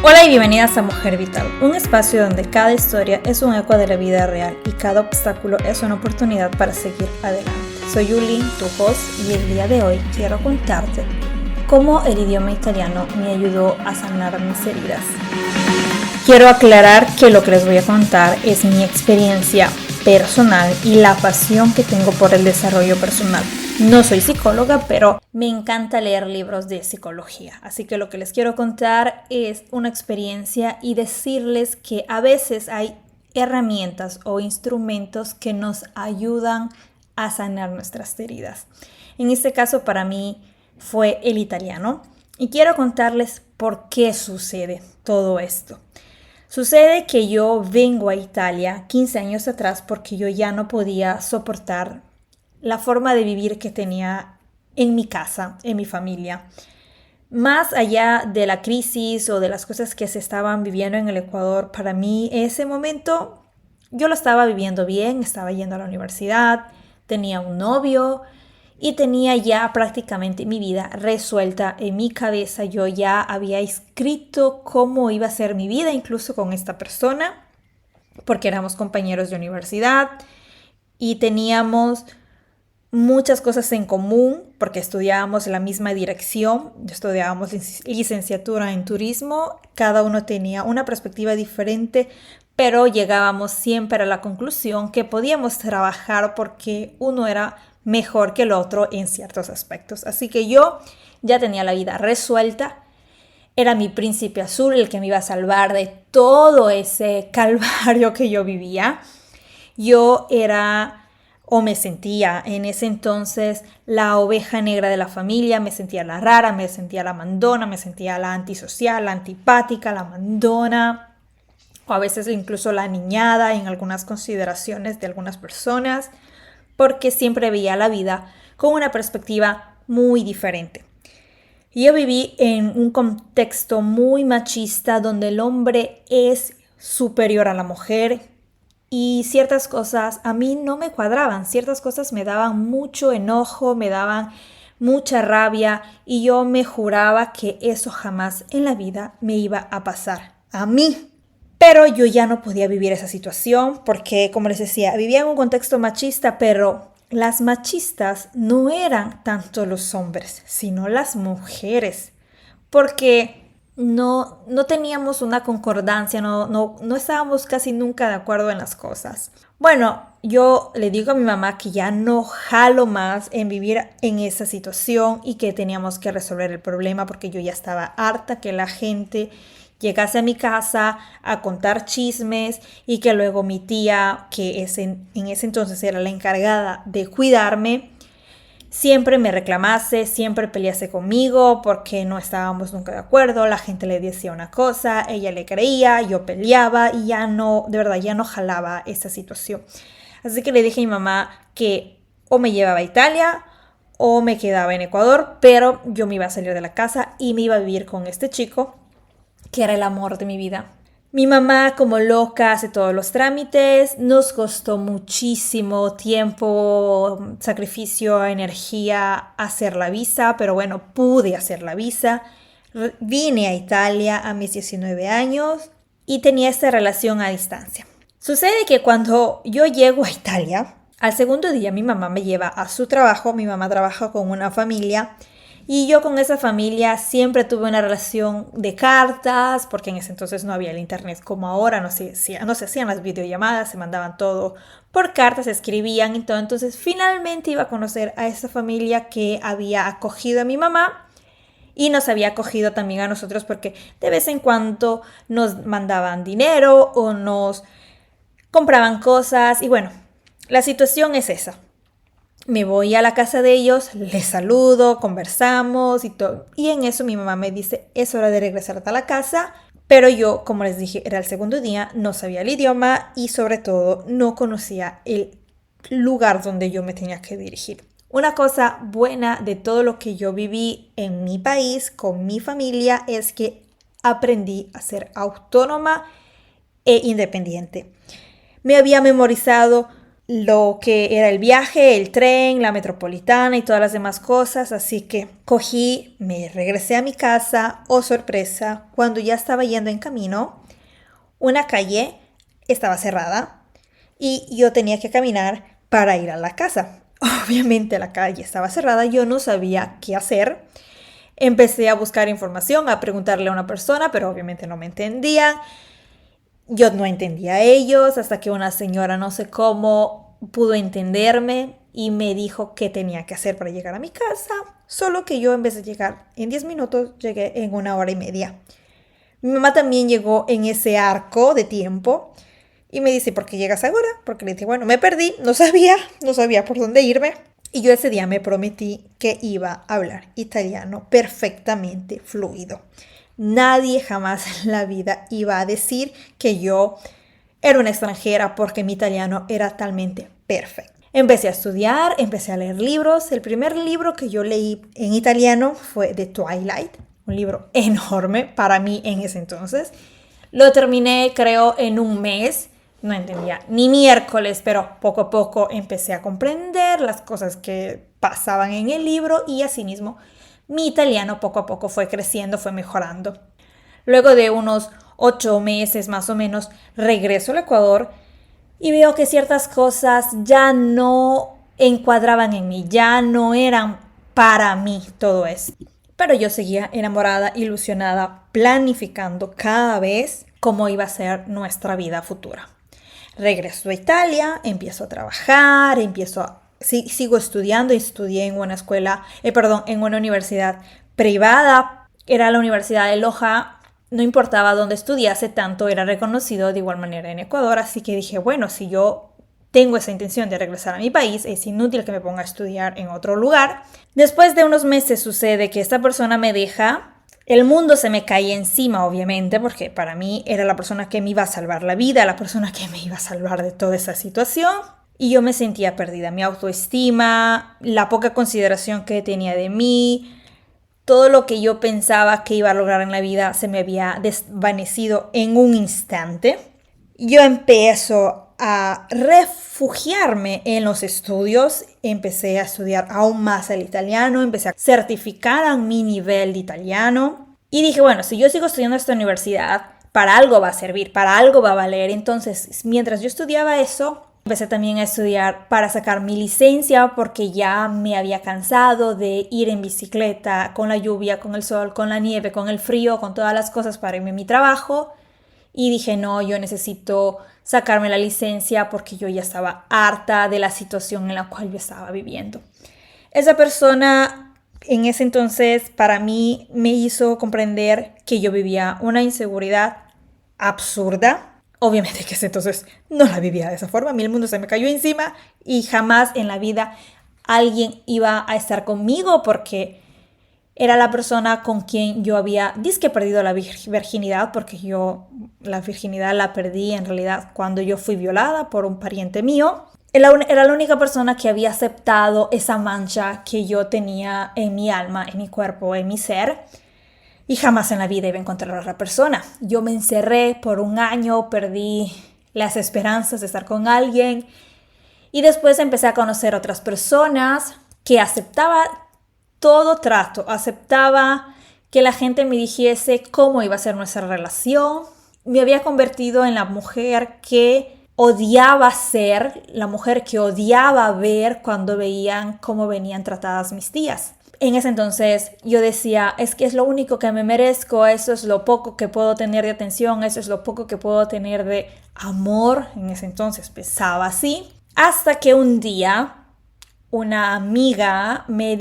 Hola y bienvenidas a Mujer Vital, un espacio donde cada historia es un eco de la vida real y cada obstáculo es una oportunidad para seguir adelante. Soy Yuli, tu host, y el día de hoy quiero contarte cómo el idioma italiano me ayudó a sanar mis heridas. Quiero aclarar que lo que les voy a contar es mi experiencia personal y la pasión que tengo por el desarrollo personal. No soy psicóloga, pero me encanta leer libros de psicología. Así que lo que les quiero contar es una experiencia y decirles que a veces hay herramientas o instrumentos que nos ayudan a sanar nuestras heridas. En este caso para mí fue el italiano y quiero contarles por qué sucede todo esto. Sucede que yo vengo a Italia 15 años atrás porque yo ya no podía soportar la forma de vivir que tenía en mi casa, en mi familia. Más allá de la crisis o de las cosas que se estaban viviendo en el Ecuador, para mí ese momento yo lo estaba viviendo bien, estaba yendo a la universidad, tenía un novio y tenía ya prácticamente mi vida resuelta en mi cabeza. Yo ya había escrito cómo iba a ser mi vida, incluso con esta persona, porque éramos compañeros de universidad y teníamos muchas cosas en común porque estudiábamos la misma dirección, estudiábamos licenciatura en turismo, cada uno tenía una perspectiva diferente, pero llegábamos siempre a la conclusión que podíamos trabajar porque uno era mejor que el otro en ciertos aspectos. Así que yo ya tenía la vida resuelta, era mi príncipe azul el que me iba a salvar de todo ese calvario que yo vivía. Yo era o me sentía en ese entonces la oveja negra de la familia, me sentía la rara, me sentía la mandona, me sentía la antisocial, la antipática, la mandona, o a veces incluso la niñada en algunas consideraciones de algunas personas, porque siempre veía la vida con una perspectiva muy diferente. Yo viví en un contexto muy machista donde el hombre es superior a la mujer, y ciertas cosas a mí no me cuadraban, ciertas cosas me daban mucho enojo, me daban mucha rabia y yo me juraba que eso jamás en la vida me iba a pasar a mí. Pero yo ya no podía vivir esa situación porque, como les decía, vivía en un contexto machista, pero las machistas no eran tanto los hombres, sino las mujeres. Porque no teníamos una concordancia, no estábamos casi nunca de acuerdo en las cosas. Bueno, yo le digo a mi mamá que ya no jalo más en vivir en esa situación y que teníamos que resolver el problema porque yo ya estaba harta que la gente llegase a mi casa a contar chismes y que luego mi tía, que en ese entonces era la encargada de cuidarme, siempre me reclamase, siempre pelease conmigo porque no estábamos nunca de acuerdo, la gente le decía una cosa, ella le creía, yo peleaba y ya no, de verdad, ya no jalaba esa situación. Así que le dije a mi mamá que o me llevaba a Italia o me quedaba en Ecuador, pero yo me iba a salir de la casa y me iba a vivir con este chico que era el amor de mi vida. Mi mamá, como loca, hace todos los trámites. Nos costó muchísimo tiempo, sacrificio, energía hacer la visa, pero bueno, pude hacer la visa. Vine a Italia a mis 19 años y tenía esta relación a distancia. Sucede que cuando yo llego a Italia, al segundo día mi mamá me lleva a su trabajo. Mi mamá trabaja con una familia y yo con esa familia siempre tuve una relación de cartas, porque en ese entonces no había el internet como ahora, no se hacían las videollamadas, se mandaban todo por cartas, se escribían y todo. Entonces finalmente iba a conocer a esa familia que había acogido a mi mamá y nos había acogido también a nosotros porque de vez en cuando nos mandaban dinero o nos compraban cosas y bueno, la situación es esa. Me voy a la casa de ellos, les saludo, conversamos y todo. Y en eso mi mamá me dice, es hora de regresar a la casa. Pero yo, como les dije, era el segundo día, no sabía el idioma y sobre todo no conocía el lugar donde yo me tenía que dirigir. Una cosa buena de todo lo que yo viví en mi país, con mi familia, es que aprendí a ser autónoma e independiente. Me había memorizado lo que era el viaje, el tren, la metropolitana y todas las demás cosas. Así que me regresé a mi casa. Oh, sorpresa, cuando ya estaba yendo en camino, una calle estaba cerrada y yo tenía que caminar para ir a la casa. Obviamente la calle estaba cerrada, yo no sabía qué hacer. Empecé a buscar información, a preguntarle a una persona, pero obviamente no me entendían. Yo no entendía a ellos hasta que una señora, no sé cómo, pudo entenderme y me dijo qué tenía que hacer para llegar a mi casa. Solo que yo, en vez de llegar en 10 minutos, llegué en 1 hora y media. Mi mamá también llegó en ese arco de tiempo y me dice: ¿por qué llegas ahora? Porque le dije: bueno, me perdí, no sabía por dónde irme. Y yo ese día me prometí que iba a hablar italiano perfectamente fluido. Nadie jamás en la vida iba a decir que yo era una extranjera porque mi italiano era talmente perfecto. Empecé a estudiar, empecé a leer libros. El primer libro que yo leí en italiano fue The Twilight, un libro enorme para mí en ese entonces. Lo terminé, creo, en un mes. No entendía ni miércoles, pero poco a poco empecé a comprender las cosas que pasaban en el libro y asimismo mi italiano poco a poco fue creciendo, fue mejorando. Luego de unos 8 meses más o menos, regreso al Ecuador y veo que ciertas cosas ya no encuadraban en mí, ya no eran para mí todo eso. Pero yo seguía enamorada, ilusionada, planificando cada vez cómo iba a ser nuestra vida futura. Regreso a Italia, empiezo a trabajar, sigo estudiando. Estudié en una en una universidad privada. Era la Universidad de Loja. No importaba dónde estudiase, tanto era reconocido de igual manera en Ecuador. Así que dije, bueno, si yo tengo esa intención de regresar a mi país, es inútil que me ponga a estudiar en otro lugar. Después de unos meses sucede que esta persona me deja. El mundo se me cae encima, obviamente, porque para mí era la persona que me iba a salvar la vida, la persona que me iba a salvar de toda esa situación. Y yo me sentía perdida. Mi autoestima, la poca consideración que tenía de mí, todo lo que yo pensaba que iba a lograr en la vida se me había desvanecido en un instante. Yo empiezo a refugiarme en los estudios, empecé a estudiar aún más el italiano, empecé a certificar a mi nivel de italiano y dije, bueno, si yo sigo estudiando esta universidad, para algo va a servir, para algo va a valer. Entonces, mientras yo estudiaba eso, empecé también a estudiar para sacar mi licencia porque ya me había cansado de ir en bicicleta con la lluvia, con el sol, con la nieve, con el frío, con todas las cosas para irme a mi trabajo. Y dije, no, yo necesito sacarme la licencia porque yo ya estaba harta de la situación en la cual yo estaba viviendo. Esa persona en ese entonces para mí me hizo comprender que yo vivía una inseguridad absurda. Obviamente que ese entonces no la vivía de esa forma. A mí el mundo se me cayó encima y jamás en la vida alguien iba a estar conmigo porque era la persona con quien yo había disque perdido la virginidad, porque yo la virginidad la perdí en realidad cuando yo fui violada por un pariente mío. Era la única persona que había aceptado esa mancha que yo tenía en mi alma, en mi cuerpo, en mi ser. Y jamás en la vida iba a encontrar a otra persona. Yo me encerré por un año, perdí las esperanzas de estar con alguien. Y después empecé a conocer otras personas que aceptaba todo trato, aceptaba que la gente me dijese cómo iba a ser nuestra relación. Me había convertido en la mujer que odiaba ser, la mujer que odiaba ver cuando veían cómo venían tratadas mis tías. En ese entonces yo decía, es que es lo único que me merezco, eso es lo poco que puedo tener de atención, eso es lo poco que puedo tener de amor. En ese entonces pensaba así, hasta que un día una amiga me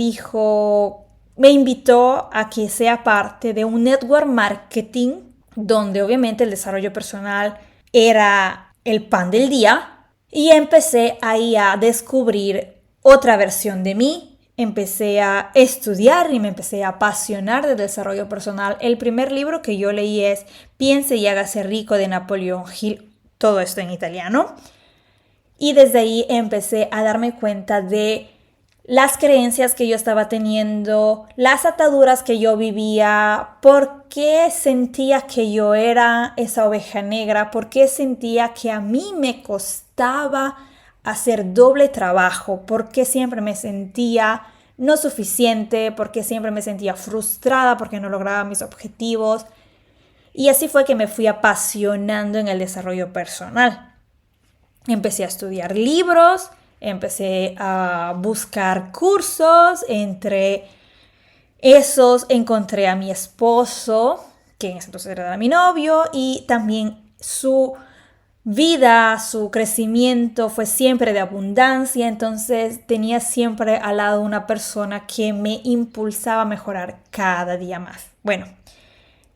invitó a que sea parte de un network marketing donde obviamente el desarrollo personal era el pan del día y empecé ahí a descubrir otra versión de mí. Empecé a estudiar y me empecé a apasionar del desarrollo personal. El primer libro que yo leí es Piense y hágase rico de Napoleon Hill, todo esto en italiano. Y desde ahí empecé a darme cuenta de las creencias que yo estaba teniendo, las ataduras que yo vivía, por qué sentía que yo era esa oveja negra, por qué sentía que a mí me costaba hacer doble trabajo porque siempre me sentía no suficiente, porque siempre me sentía frustrada porque no lograba mis objetivos. Y así fue que me fui apasionando en el desarrollo personal. Empecé a estudiar libros, empecé a buscar cursos, entre esos encontré a mi esposo, que en ese entonces era mi novio, y también su vida, su crecimiento fue siempre de abundancia, entonces tenía siempre al lado una persona que me impulsaba a mejorar cada día más. Bueno,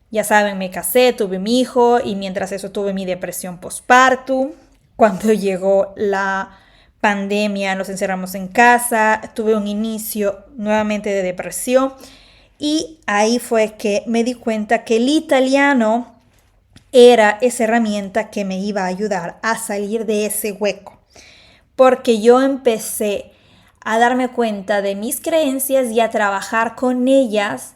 ya saben, me casé, tuve mi hijo y mientras eso tuve mi depresión postpartum. Cuando llegó la pandemia, nos encerramos en casa, tuve un inicio nuevamente de depresión y ahí fue que me di cuenta que el italiano era esa herramienta que me iba a ayudar a salir de ese hueco, porque yo empecé a darme cuenta de mis creencias y a trabajar con ellas,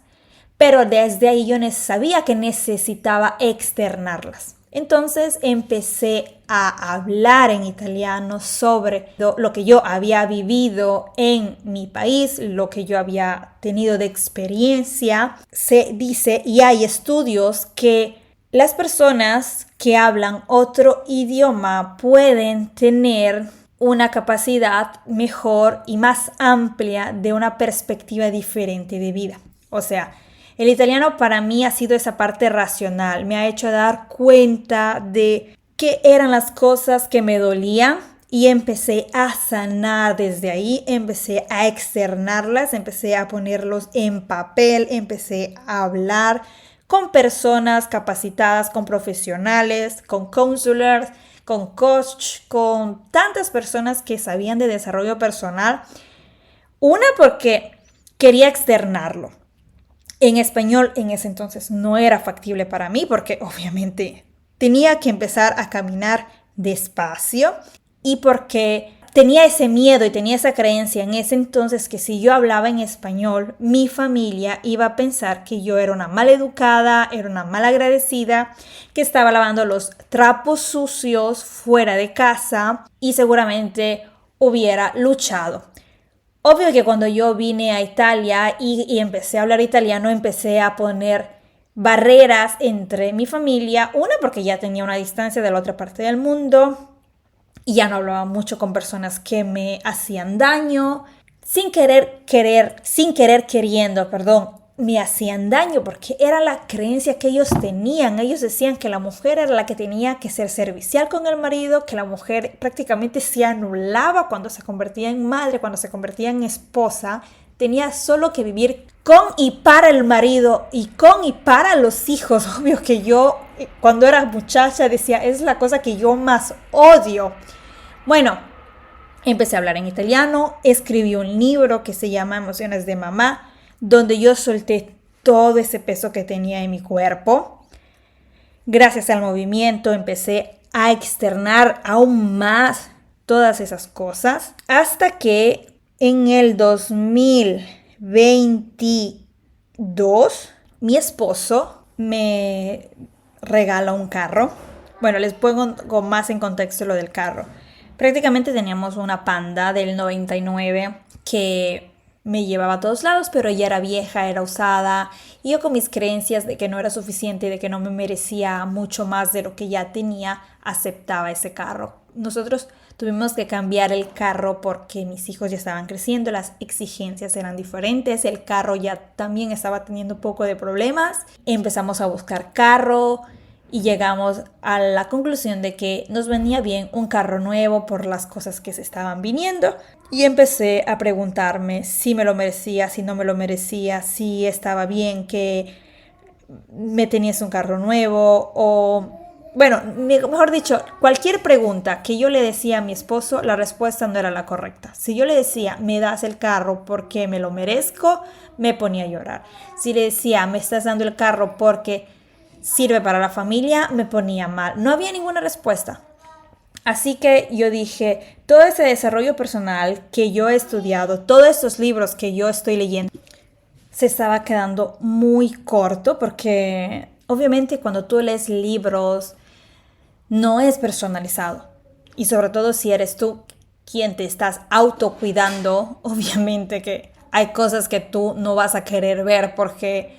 pero desde ahí yo sabía que necesitaba externarlas. Entonces empecé a hablar en italiano sobre lo que yo había vivido en mi país, lo que yo había tenido de experiencia. Se dice y hay estudios que las personas que hablan otro idioma pueden tener una capacidad mejor y más amplia de una perspectiva diferente de vida. O sea, el italiano para mí ha sido esa parte racional, me ha hecho dar cuenta de qué eran las cosas que me dolían y empecé a sanar desde ahí, empecé a externarlas, empecé a ponerlos en papel, empecé a hablar con personas capacitadas, con profesionales, con counselors, con coach, con tantas personas que sabían de desarrollo personal. Una porque quería externarlo. En español en ese entonces no era factible para mí porque obviamente tenía que empezar a caminar despacio y porque tenía ese miedo y tenía esa creencia en ese entonces que si yo hablaba en español, mi familia iba a pensar que yo era una maleducada, era una malagradecida, que estaba lavando los trapos sucios fuera de casa y seguramente hubiera luchado. Obvio que cuando yo vine a Italia y empecé a hablar italiano, empecé a poner barreras entre mi familia. Una, porque ya tenía una distancia de la otra parte del mundo y ya no hablaba mucho con personas que me hacían daño. Sin querer queriendo, me hacían daño porque era la creencia que ellos tenían. Ellos decían que la mujer era la que tenía que ser servicial con el marido, que la mujer prácticamente se anulaba cuando se convertía en madre, cuando se convertía en esposa. Tenía solo que vivir con y para el marido y con y para los hijos. Obvio que yo cuando era muchacha decía, es la cosa que yo más odio. Bueno, empecé a hablar en italiano, escribí un libro que se llama Emociones de Mamá, donde yo solté todo ese peso que tenía en mi cuerpo. Gracias al movimiento empecé a externar aún más todas esas cosas, hasta que en el 2022 mi esposo me regala un carro. Bueno, les pongo más en contexto lo del carro. Prácticamente teníamos una Panda del 99 que me llevaba a todos lados, pero ella era vieja, era usada, y yo con mis creencias de que no era suficiente, de que no me merecía mucho más de lo que ya tenía, aceptaba ese carro. Nosotros tuvimos que cambiar el carro porque mis hijos ya estaban creciendo, las exigencias eran diferentes, el carro ya también estaba teniendo un poco de problemas. Empezamos a buscar carro y llegamos a la conclusión de que nos venía bien un carro nuevo por las cosas que se estaban viniendo. Y empecé a preguntarme si me lo merecía, si no me lo merecía, si estaba bien que me teniese un carro nuevo o... Bueno, mejor dicho, cualquier pregunta que yo le decía a mi esposo, la respuesta no era la correcta. Si yo le decía, me das el carro porque me lo merezco, me ponía a llorar. Si le decía, me estás dando el carro porque sirve para la familia, me ponía mal. No había ninguna respuesta. Así que yo dije, todo ese desarrollo personal que yo he estudiado, todos estos libros que yo estoy leyendo, se estaba quedando muy corto porque obviamente cuando tú lees libros no es personalizado. Y sobre todo si eres tú quien te estás autocuidando, obviamente que hay cosas que tú no vas a querer ver porque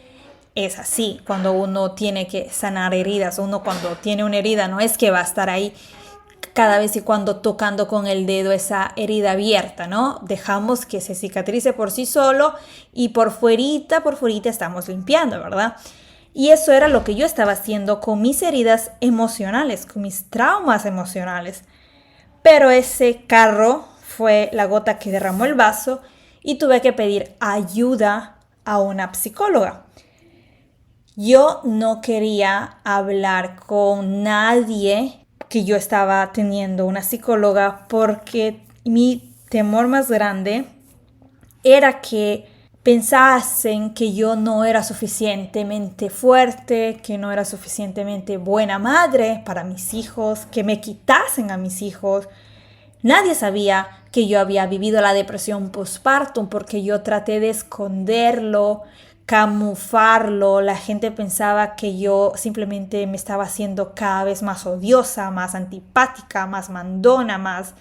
es así. Cuando uno tiene que sanar heridas, uno cuando tiene una herida no es que va a estar ahí cada vez y cuando tocando con el dedo esa herida abierta, ¿no? Dejamos que se cicatrice por sí solo y por fuerita estamos limpiando, ¿verdad? Y eso era lo que yo estaba haciendo con mis heridas emocionales, con mis traumas emocionales. Pero ese carro fue la gota que derramó el vaso y tuve que pedir ayuda a una psicóloga. Yo no quería hablar con nadie que yo estaba teniendo una psicóloga porque mi temor más grande era que pensasen que yo no era suficientemente fuerte, que no era suficientemente buena madre para mis hijos, que me quitasen a mis hijos. Nadie sabía que yo había vivido la depresión postpartum porque yo traté de esconderlo, camuflarlo. La gente pensaba que yo simplemente me estaba haciendo cada vez más odiosa, más antipática, más mandona, más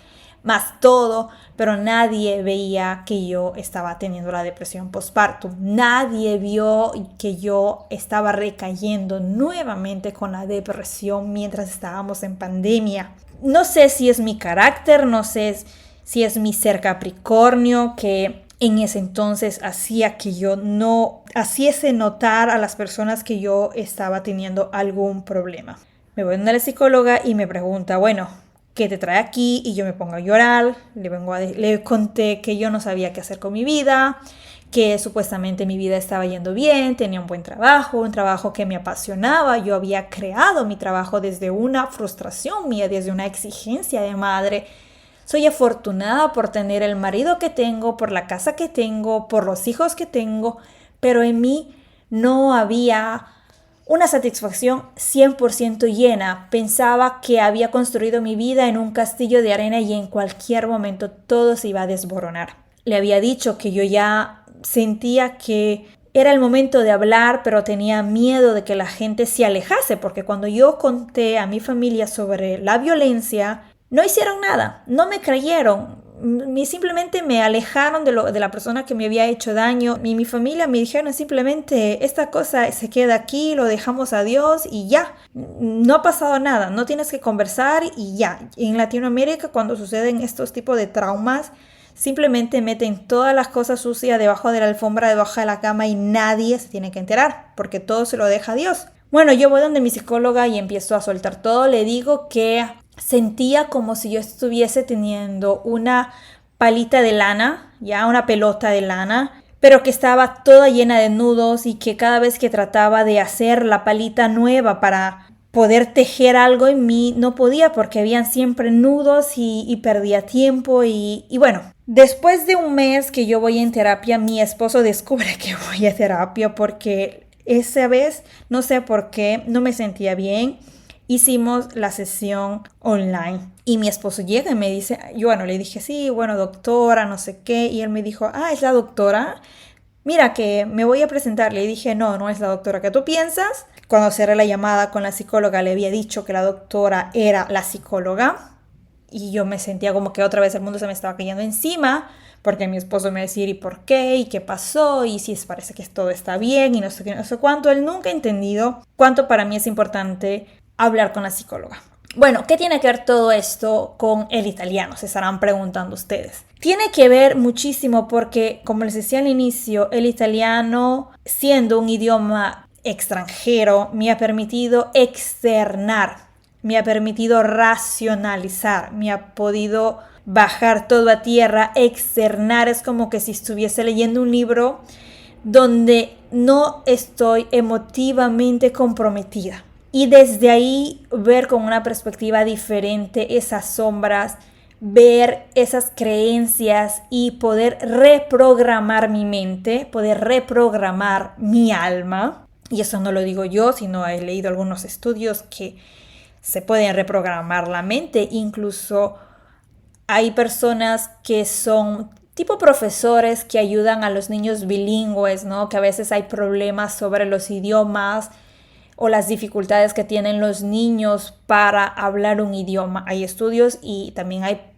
todo, pero nadie veía que yo estaba teniendo la depresión postpartum. Nadie vio que yo estaba recayendo nuevamente con la depresión mientras estábamos en pandemia. No sé si es mi carácter, no sé si es mi ser Capricornio, que en ese entonces hacía que yo no hiciese notar a las personas que yo estaba teniendo algún problema. Me voy a una psicóloga y me pregunta, bueno, ¿qué te trae aquí? Y yo me pongo a llorar, le conté que yo no sabía qué hacer con mi vida, que supuestamente mi vida estaba yendo bien, tenía un trabajo que me apasionaba. Yo había creado mi trabajo desde una frustración mía, desde una exigencia de madre. Soy afortunada por tener el marido que tengo, por la casa que tengo, por los hijos que tengo, pero en mí no había una satisfacción 100% llena. Pensaba que había construido mi vida en un castillo de arena y en cualquier momento todo se iba a desboronar. Le había dicho que yo ya sentía que era el momento de hablar, pero tenía miedo de que la gente se alejase, porque cuando yo conté a mi familia sobre la violencia, no hicieron nada, no me creyeron. Simplemente me alejaron de la persona que me había hecho daño. Mi familia me dijeron simplemente, esta cosa se queda aquí, lo dejamos a Dios y ya. No ha pasado nada, no tienes que conversar y ya. En Latinoamérica, cuando suceden estos tipos de traumas, simplemente meten todas las cosas sucias debajo de la alfombra, debajo de la cama y nadie se tiene que enterar, porque todo se lo deja a Dios. Bueno, yo voy donde mi psicóloga y empiezo a soltar todo. Le digo que sentía como si yo estuviese teniendo una palita de lana, ya una pelota de lana, pero que estaba toda llena de nudos y que cada vez que trataba de hacer la palita nueva para poder tejer algo en mí, no podía porque habían siempre nudos y perdía tiempo y bueno. Después de un mes que yo voy en terapia, mi esposo descubre que voy a terapia porque esa vez, no sé por qué, no me sentía bien. Hicimos la sesión online y mi esposo llega y me dice, yo le dije, sí, doctora, no sé qué, y él me dijo, ¿es la doctora? Mira que me voy a presentar. Le dije, no es la doctora que tú piensas. Cuando cerré la llamada con la psicóloga le había dicho que la doctora era la psicóloga y yo me sentía como que otra vez el mundo se me estaba cayendo encima porque mi esposo me decía, ¿y por qué? ¿Y qué pasó? Y si parece que todo está bien y no sé qué, no sé cuánto. Él nunca ha entendido cuánto para mí es importante hablar con la psicóloga. Bueno, ¿qué tiene que ver todo esto con el italiano? Se estarán preguntando ustedes. Tiene que ver muchísimo porque, como les decía al inicio, el italiano, siendo un idioma extranjero, me ha permitido externar, me ha permitido racionalizar, me ha podido bajar todo a tierra, externar. Es como que si estuviese leyendo un libro donde no estoy emotivamente comprometida. Y desde ahí ver con una perspectiva diferente esas sombras, ver esas creencias y poder reprogramar mi mente, poder reprogramar mi alma. Y eso no lo digo yo, sino he leído algunos estudios que se pueden reprogramar la mente. Incluso hay personas que son tipo profesores que ayudan a los niños bilingües, ¿no? Que a veces hay problemas sobre los idiomas o las dificultades que tienen los niños para hablar un idioma. Hay estudios y también hay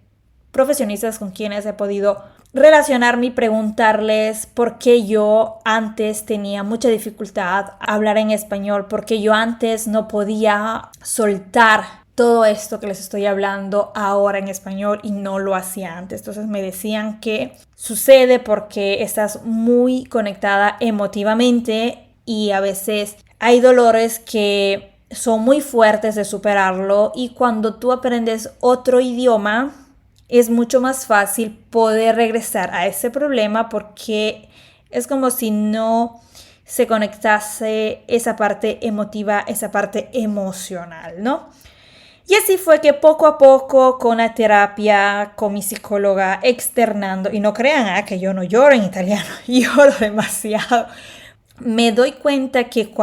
profesionistas con quienes he podido relacionarme y preguntarles por qué yo antes tenía mucha dificultad a hablar en español, por qué yo antes no podía soltar todo esto que les estoy hablando ahora en español y no lo hacía antes. Entonces me decían que sucede porque estás muy conectada emotivamente y a veces hay dolores que son muy fuertes de superarlo, y cuando tú aprendes otro idioma es mucho más fácil poder regresar a ese problema, porque es como si no se conectase esa parte emotiva, esa parte emocional, ¿no? Y así fue que poco a poco, con la terapia, con mi psicóloga, externando, y no crean que yo no lloro en italiano, lloro demasiado. Me doy cuenta que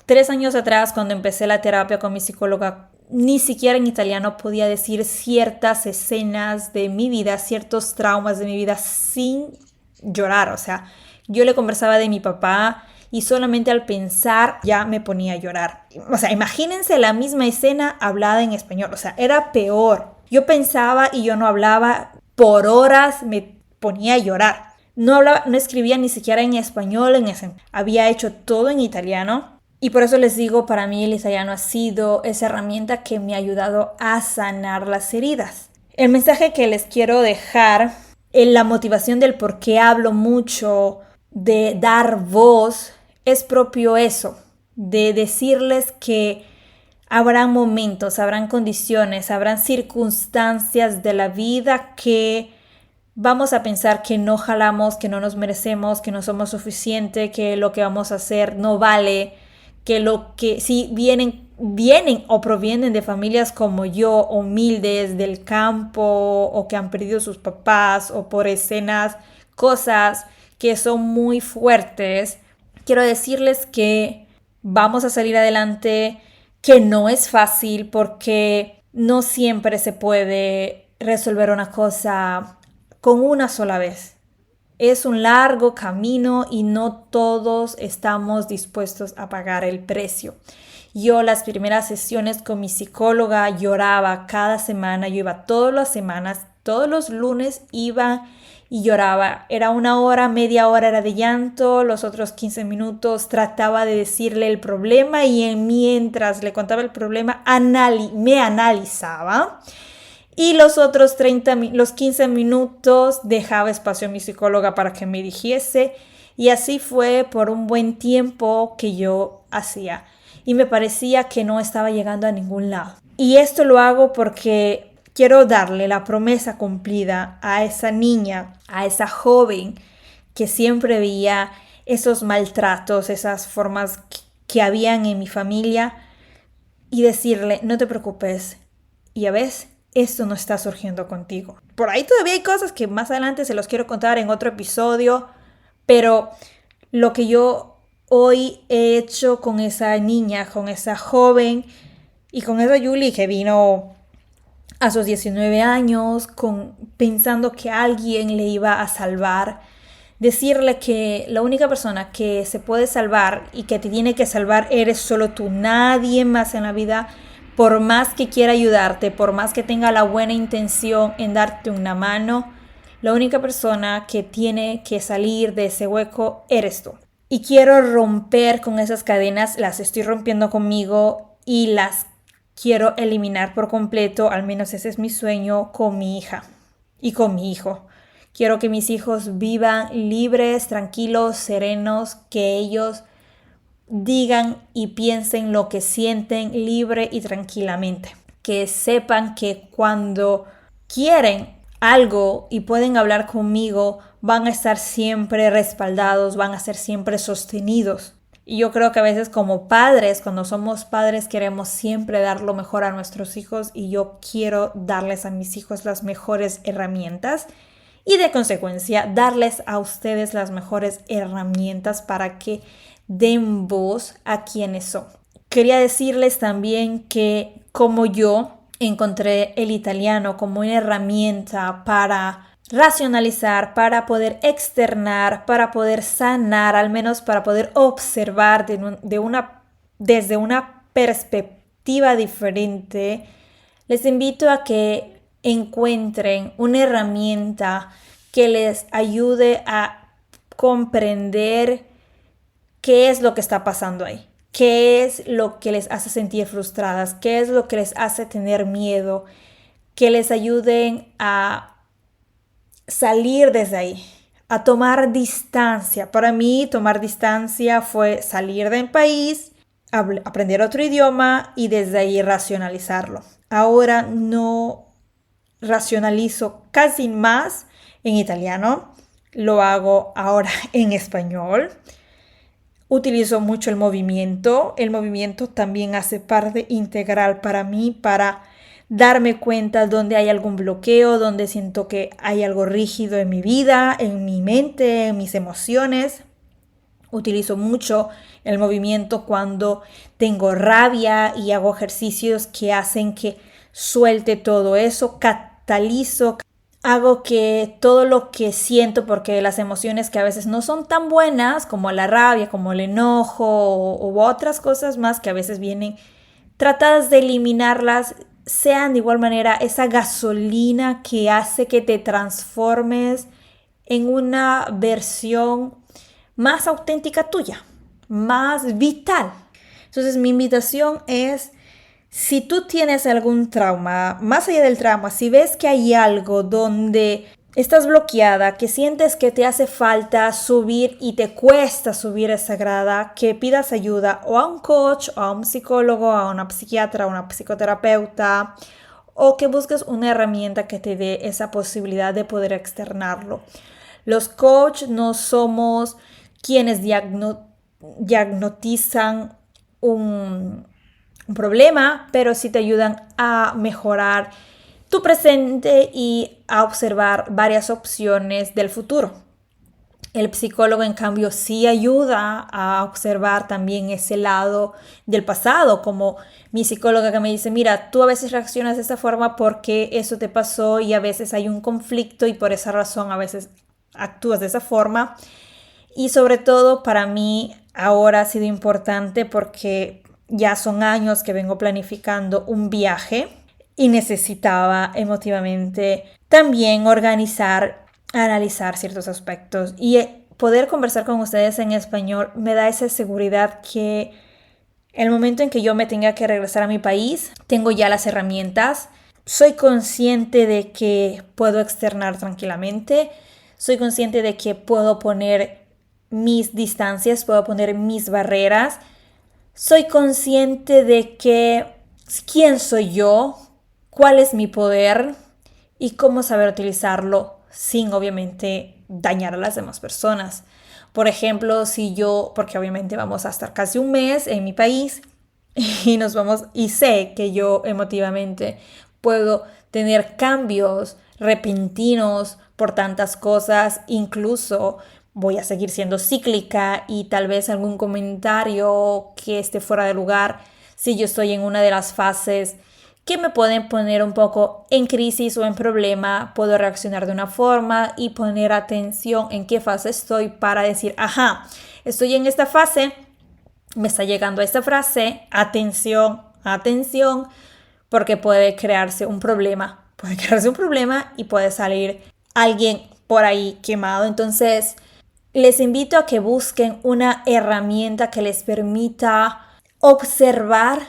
3 años atrás, cuando empecé la terapia con mi psicóloga, ni siquiera en italiano podía decir ciertas escenas de mi vida, ciertos traumas de mi vida sin llorar. O sea, yo le conversaba de mi papá y solamente al pensar ya me ponía a llorar. O sea, imagínense la misma escena hablada en español. O sea, era peor. Yo pensaba y yo no hablaba por horas, me ponía a llorar. No hablaba, no escribía ni siquiera en español, había hecho todo en italiano. Y por eso les digo, para mí el italiano ha sido esa herramienta que me ha ayudado a sanar las heridas. El mensaje que les quiero dejar, en la motivación del por qué hablo mucho de dar voz, es propio eso, de decirles que habrán momentos, habrán condiciones, habrán circunstancias de la vida que vamos a pensar que no jalamos, que no nos merecemos, que no somos suficientes, que lo que vamos a hacer no vale, que lo que si vienen o provienen de familias como yo, humildes del campo, o que han perdido sus papás, o por escenas, cosas que son muy fuertes. Quiero decirles que vamos a salir adelante, que no es fácil porque no siempre se puede resolver una cosa con una sola vez. Es un largo camino y no todos estamos dispuestos a pagar el precio. Yo las primeras sesiones con mi psicóloga lloraba cada semana, yo iba todas las semanas, todos los lunes iba y lloraba. Era 1 hora, media hora era de llanto, los otros 15 minutos trataba de decirle el problema y mientras le contaba el problema me analizaba. Y los otros 15 minutos dejaba espacio a mi psicóloga para que me dijese. Y así fue por un buen tiempo que yo hacía. Y me parecía que no estaba llegando a ningún lado. Y esto lo hago porque quiero darle la promesa cumplida a esa niña, a esa joven que siempre veía esos maltratos, esas formas que habían en mi familia, y decirle, no te preocupes, ya ves, esto no está surgiendo contigo. Por ahí todavía hay cosas que más adelante se los quiero contar en otro episodio, pero lo que yo hoy he hecho con esa niña, con esa joven y con esa Julie que vino a sus 19 años pensando que alguien le iba a salvar, decirle que la única persona que se puede salvar y que te tiene que salvar eres solo tú, nadie más en la vida. Por más que quiera ayudarte, por más que tenga la buena intención en darte una mano, la única persona que tiene que salir de ese hueco eres tú. Y quiero romper con esas cadenas, las estoy rompiendo conmigo y las quiero eliminar por completo, al menos ese es mi sueño con mi hija y con mi hijo. Quiero que mis hijos vivan libres, tranquilos, serenos, que ellos digan y piensen lo que sienten libre y tranquilamente. Que sepan que cuando quieren algo y pueden hablar conmigo, van a estar siempre respaldados, van a ser siempre sostenidos. Y yo creo que a veces como padres, cuando somos padres, queremos siempre dar lo mejor a nuestros hijos, y yo quiero darles a mis hijos las mejores herramientas y de consecuencia darles a ustedes las mejores herramientas para que den voz a quienes son. Quería decirles también que como yo encontré el italiano como una herramienta para racionalizar, para poder externar, para poder sanar, al menos para poder observar desde una perspectiva diferente, les invito a que encuentren una herramienta que les ayude a comprender qué es lo que está pasando ahí, qué es lo que les hace sentir frustradas, qué es lo que les hace tener miedo, que les ayuden a salir desde ahí, a tomar distancia. Para mí, tomar distancia fue salir del país, aprender otro idioma y desde ahí racionalizarlo. Ahora no racionalizo casi más en italiano, lo hago ahora en español. Utilizo mucho el movimiento. El movimiento también hace parte integral para mí, para darme cuenta donde hay algún bloqueo, donde siento que hay algo rígido en mi vida, en mi mente, en mis emociones. Utilizo mucho el movimiento cuando tengo rabia y hago ejercicios que hacen que suelte todo eso, catalizo, hago que todo lo que siento, porque las emociones que a veces no son tan buenas, como la rabia, como el enojo u otras cosas más que a veces vienen tratadas de eliminarlas, sean de igual manera esa gasolina que hace que te transformes en una versión más auténtica tuya, más vital. Entonces mi invitación es, si tú tienes algún trauma, más allá del trauma, si ves que hay algo donde estás bloqueada, que sientes que te hace falta subir y te cuesta subir esa grada, que pidas ayuda o a un coach, o a un psicólogo, a una psiquiatra, a una psicoterapeuta, o que busques una herramienta que te dé esa posibilidad de poder externarlo. Los coaches no somos quienes diagnostizan un problema, pero sí te ayudan a mejorar tu presente y a observar varias opciones del futuro. El psicólogo, en cambio, sí ayuda a observar también ese lado del pasado, como mi psicóloga que me dice, mira, tú a veces reaccionas de esta forma porque eso te pasó y a veces hay un conflicto y por esa razón a veces actúas de esa forma. Y sobre todo para mí ahora ha sido importante porque ya son años que vengo planificando un viaje y necesitaba emotivamente también organizar, analizar ciertos aspectos y poder conversar con ustedes en español me da esa seguridad que el momento en que yo me tenga que regresar a mi país, tengo ya las herramientas, soy consciente de que puedo externar tranquilamente, soy consciente de que puedo poner mis distancias, puedo poner mis barreras, soy consciente de que quién soy yo, cuál es mi poder y cómo saber utilizarlo sin obviamente dañar a las demás personas. Por ejemplo, si yo, porque obviamente vamos a estar casi un mes en mi país y nos vamos, y sé que yo emotivamente puedo tener cambios repentinos por tantas cosas, incluso voy a seguir siendo cíclica y tal vez algún comentario que esté fuera de lugar si yo estoy en una de las fases que me pueden poner un poco en crisis o en problema, puedo reaccionar de una forma y poner atención en qué fase estoy para decir, ajá, estoy en esta fase, me está llegando esta frase, atención, atención, porque puede crearse un problema y puede salir alguien por ahí quemado. Entonces, les invito a que busquen una herramienta que les permita observar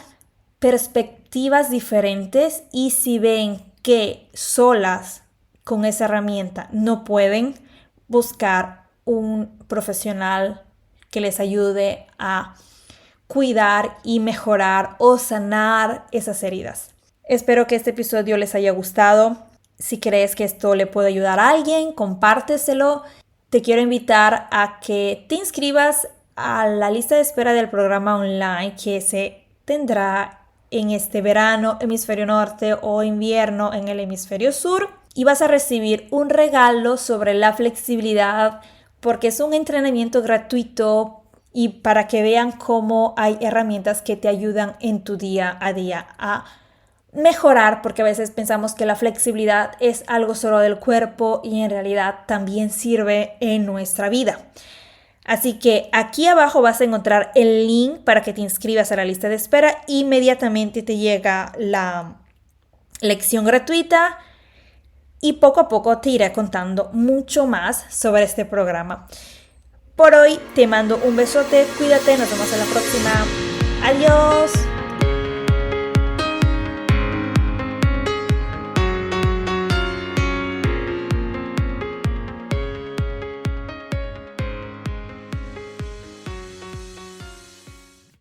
perspectivas diferentes y si ven que solas con esa herramienta no pueden, buscar un profesional que les ayude a cuidar y mejorar o sanar esas heridas. Espero que este episodio les haya gustado. Si crees que esto le puede ayudar a alguien, compárteselo. Te quiero invitar a que te inscribas a la lista de espera del programa online que se tendrá en este verano, hemisferio norte, o invierno en el hemisferio sur. Y vas a recibir un regalo sobre la flexibilidad porque es un entrenamiento gratuito y para que vean cómo hay herramientas que te ayudan en tu día a día a mejorar, porque a veces pensamos que la flexibilidad es algo solo del cuerpo y en realidad también sirve en nuestra vida. Así que aquí abajo vas a encontrar el link para que te inscribas a la lista de espera. Inmediatamente te llega la lección gratuita. y poco a poco te iré contando mucho más sobre este programa. Por hoy te mando un besote, cuídate, nos vemos en la próxima. Adiós.